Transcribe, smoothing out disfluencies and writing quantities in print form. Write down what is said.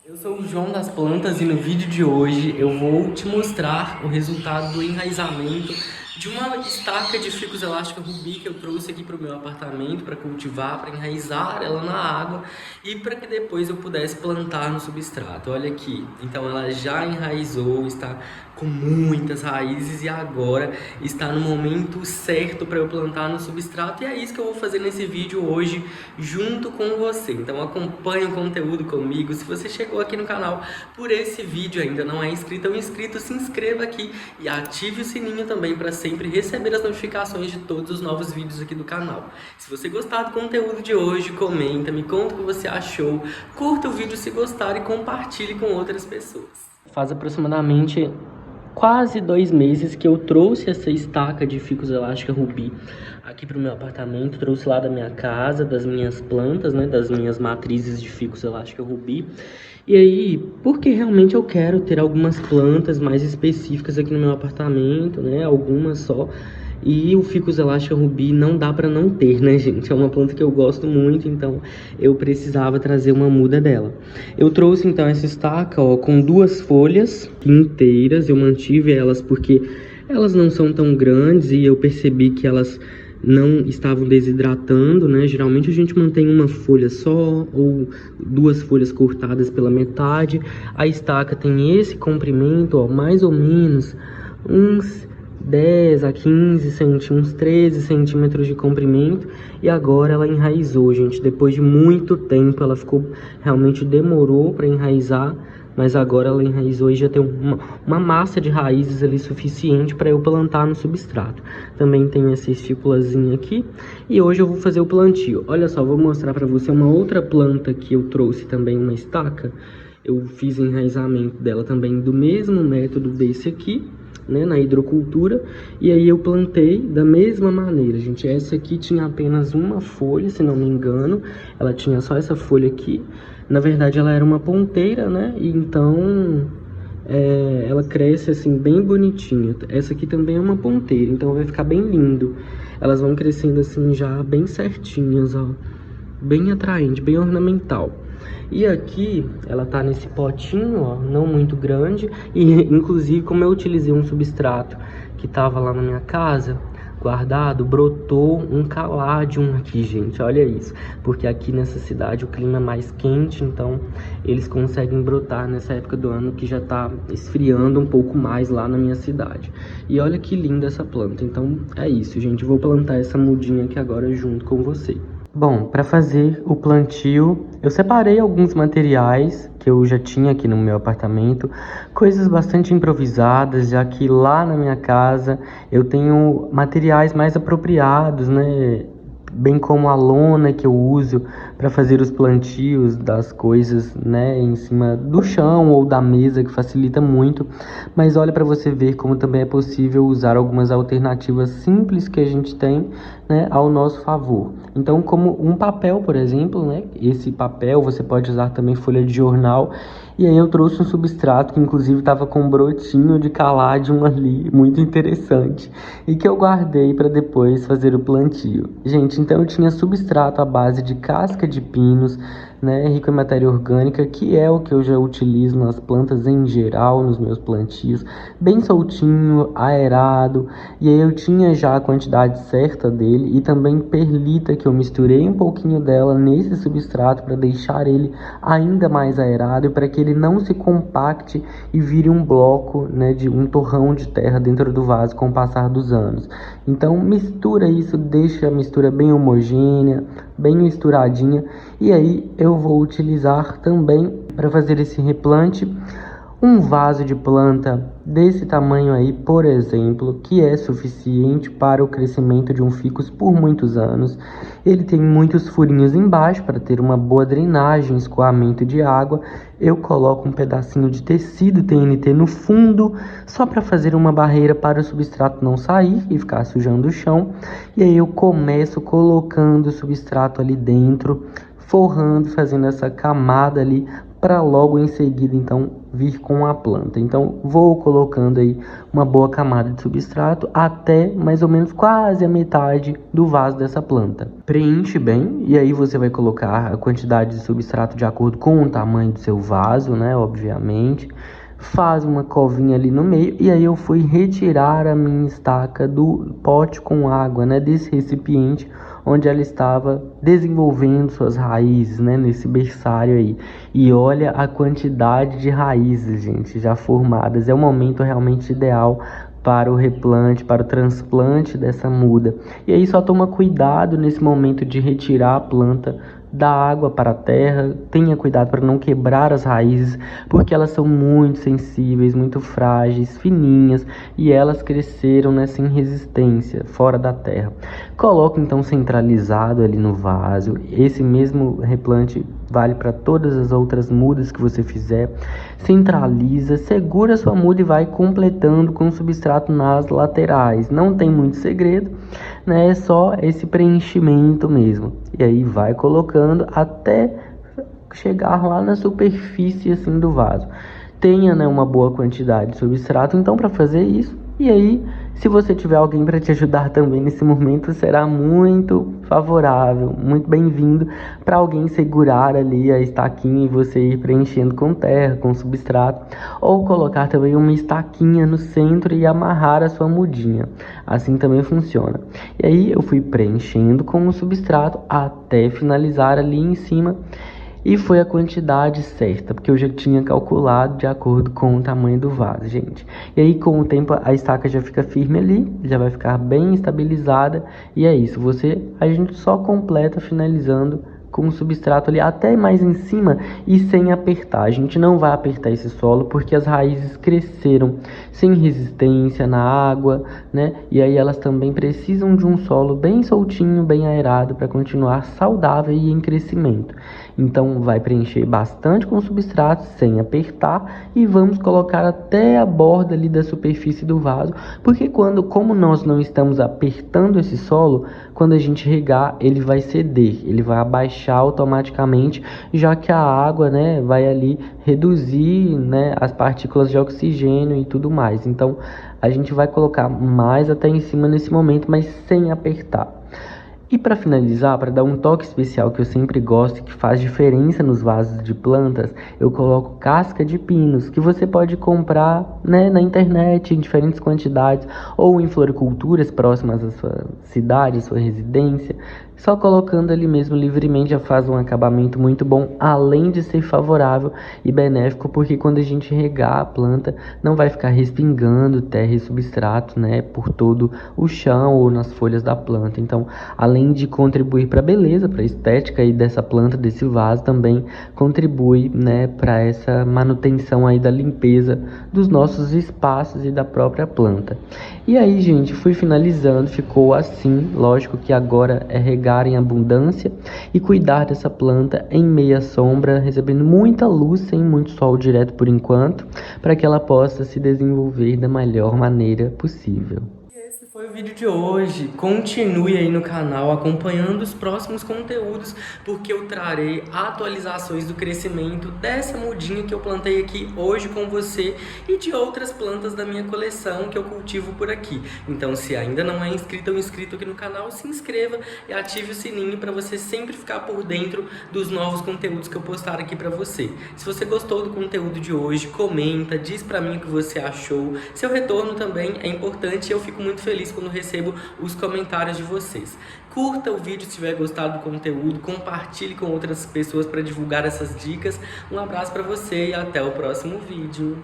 Eu sou o João das Plantas e no vídeo de hoje eu vou te mostrar o resultado do enraizamento de uma estaca de ficus elástica rubi que eu trouxe aqui para o meu apartamento para cultivar, para enraizar ela na água e para que depois eu pudesse plantar no substrato. Olha aqui, então ela já enraizou, está com muitas raízes e agora está no momento certo para eu plantar no substrato, e é isso que eu vou fazer nesse vídeo hoje junto com você. Então acompanhe o conteúdo comigo. Se você chegou aqui no canal por esse vídeo ainda não é inscrito ou inscrito, se inscreva aqui e ative o sininho também para sempre receber as notificações de todos os novos vídeos aqui do canal. Se você gostar do conteúdo de hoje, comenta, me conta o que você achou, curta o vídeo se gostar e compartilhe com outras pessoas. Faz aproximadamente quase 2 meses que eu trouxe essa estaca de ficus elástica rubi aqui para o meu apartamento, trouxe lá da minha casa, das minhas plantas, né, das minhas matrizes de ficus elástica rubi. E aí, porque realmente eu quero ter algumas plantas mais específicas aqui no meu apartamento, né, algumas só. E o ficus elástica rubi não dá para não ter, né, gente? É uma planta que eu gosto muito, então eu precisava trazer uma muda dela. Eu trouxe então essa estaca, ó, com 2 folhas inteiras. Eu mantive elas porque elas não são tão grandes e eu percebi que elas não estavam desidratando, né? Geralmente a gente mantém uma folha só ou 2 folhas cortadas pela metade. A estaca tem esse comprimento, ó, mais ou menos uns 10 a 15 centímetros, uns 13 centímetros de comprimento, e agora ela enraizou, gente. Depois de muito tempo, ela realmente demorou para enraizar, mas agora ela enraizou e já tem uma massa de raízes ali suficiente para eu plantar no substrato. Também tem essa estípulazinha aqui, e hoje eu vou fazer o plantio. Olha só, vou mostrar para você uma outra planta que eu trouxe também, uma estaca. Eu fiz o enraizamento dela também do mesmo método desse aqui, né, na hidrocultura, e aí eu plantei da mesma maneira, gente. Essa aqui tinha apenas uma folha, se não me engano, ela tinha só essa folha aqui. Na verdade ela era uma ponteira, né, e então ela cresce assim bem bonitinha. Essa aqui também é uma ponteira, então vai ficar bem lindo. Elas vão crescendo assim já bem certinhas, ó, bem atraente, bem ornamental. E aqui ela tá nesse potinho, ó, não muito grande, e inclusive como eu utilizei um substrato que tava lá na minha casa guardado, brotou um caladium aqui, gente. Olha isso, porque aqui nessa cidade o clima é mais quente, então eles conseguem brotar nessa época do ano que já tá esfriando um pouco mais lá na minha cidade. E olha que linda essa planta. Então é isso, gente. Vou plantar essa mudinha aqui agora junto com você. Bom, para fazer o plantio, eu separei alguns materiais que eu já tinha aqui no meu apartamento, coisas bastante improvisadas, já que lá na minha casa eu tenho materiais mais apropriados, né? Bem como a lona que eu uso para fazer os plantios das coisas, né, em cima do chão ou da mesa, que facilita muito. Mas olha para você ver como também é possível usar algumas alternativas simples que a gente tem, né, ao nosso favor. Então, como um papel, por exemplo, né, esse papel você pode usar também folha de jornal. E aí eu trouxe um substrato que inclusive estava com um brotinho de caladium ali, muito interessante, e que eu guardei para depois fazer o plantio. Gente, então eu tinha substrato à base de casca de pinos, né, rico em matéria orgânica, que é o que eu já utilizo nas plantas em geral, nos meus plantios, bem soltinho, aerado. E aí eu tinha já a quantidade certa dele, e também perlita, que eu misturei um pouquinho dela nesse substrato para deixar ele ainda mais aerado e para que ele não se compacte e vire um bloco, né, de um torrão de terra dentro do vaso com o passar dos anos. Então mistura isso, deixa a mistura bem homogênea, bem misturadinha, e aí eu vou utilizar também para fazer esse replante um vaso de planta desse tamanho aí, por exemplo, que é suficiente para o crescimento de um ficus por muitos anos. Ele tem muitos furinhos embaixo para ter uma boa drenagem, escoamento de água. Eu coloco um pedacinho de tecido TNT no fundo, só para fazer uma barreira para o substrato não sair e ficar sujando o chão. E aí eu começo colocando o substrato ali dentro, forrando, fazendo essa camada ali para logo em seguida então vir com a planta. Então vou colocando aí uma boa camada de substrato até mais ou menos quase a metade do vaso dessa planta. Preenche bem e aí você vai colocar a quantidade de substrato de acordo com o tamanho do seu vaso, né, obviamente. Faz uma covinha ali no meio e aí eu fui retirar a minha estaca do pote com água, né, desse recipiente onde ela estava desenvolvendo suas raízes, né, nesse berçário aí. E olha a quantidade de raízes, gente, já formadas. É o momento realmente ideal para o replante, para o transplante dessa muda. E aí só toma cuidado nesse momento de retirar a planta da água para a terra, tenha cuidado para não quebrar as raízes, porque elas são muito sensíveis, muito frágeis, fininhas, e elas cresceram, né, sem resistência, fora da terra. Coloque então centralizado ali no vaso. Esse mesmo replante vale para todas as outras mudas que você fizer. Centraliza, segura sua muda e vai completando com substrato nas laterais. Não tem muito segredo, né? É só esse preenchimento mesmo. E aí vai colocando até chegar lá na superfície assim do vaso. Tenha, né, uma boa quantidade de substrato então para fazer isso. E aí, se você tiver alguém para te ajudar também nesse momento, será muito favorável, muito bem-vindo para alguém segurar ali a estaquinha e você ir preenchendo com terra, com substrato, ou colocar também uma estaquinha no centro e amarrar a sua mudinha. Assim também funciona. E aí eu fui preenchendo com o substrato até finalizar ali em cima. E foi a quantidade certa, porque eu já tinha calculado de acordo com o tamanho do vaso, gente. E aí, com o tempo, a estaca já fica firme ali, já vai ficar bem estabilizada. E é isso, a gente só completa finalizando com o substrato ali até mais em cima e sem apertar. A gente não vai apertar esse solo porque as raízes cresceram sem resistência na água, né? E aí elas também precisam de um solo bem soltinho, bem aerado para continuar saudável e em crescimento. Então vai preencher bastante com o substrato sem apertar e vamos colocar até a borda ali da superfície do vaso, porque como nós não estamos apertando esse solo, quando a gente regar, ele vai ceder, ele vai abaixar automaticamente, já que a água, né, vai ali reduzir, né, as partículas de oxigênio e tudo mais. Então a gente vai colocar mais até em cima nesse momento, mas sem apertar. E para finalizar, para dar um toque especial que eu sempre gosto e que faz diferença nos vasos de plantas, eu coloco casca de pinos, que você pode comprar, né, na internet em diferentes quantidades ou em floriculturas próximas à sua cidade, à sua residência. Só colocando ali mesmo livremente já faz um acabamento muito bom, além de ser favorável e benéfico, porque quando a gente regar a planta, não vai ficar respingando terra e substrato, né, por todo o chão ou nas folhas da planta. Então, além de contribuir para a beleza, para a estética aí dessa planta, desse vaso, também contribui, né, para essa manutenção aí da limpeza dos nossos espaços e da própria planta. E aí, gente, fui finalizando, ficou assim. Lógico que agora é regar em abundância e cuidar dessa planta em meia sombra, recebendo muita luz, sem muito sol direto por enquanto, para que ela possa se desenvolver da melhor maneira possível. Esse foi o vídeo de hoje. Continue aí no canal acompanhando os próximos conteúdos, porque eu trarei atualizações do crescimento dessa mudinha que eu plantei aqui hoje com você e de outras plantas da minha coleção que eu cultivo por aqui. Então, se ainda não é inscrito ou inscrito aqui no canal, se inscreva e ative o sininho para você sempre ficar por dentro dos novos conteúdos que eu postar aqui para você. Se você gostou do conteúdo de hoje, comenta, diz para mim o que você achou. Seu retorno também é importante e eu fico muito feliz quando recebo os comentários de vocês. Curta o vídeo se tiver gostado do conteúdo, compartilhe com outras pessoas para divulgar essas dicas. Um abraço para você e até o próximo vídeo.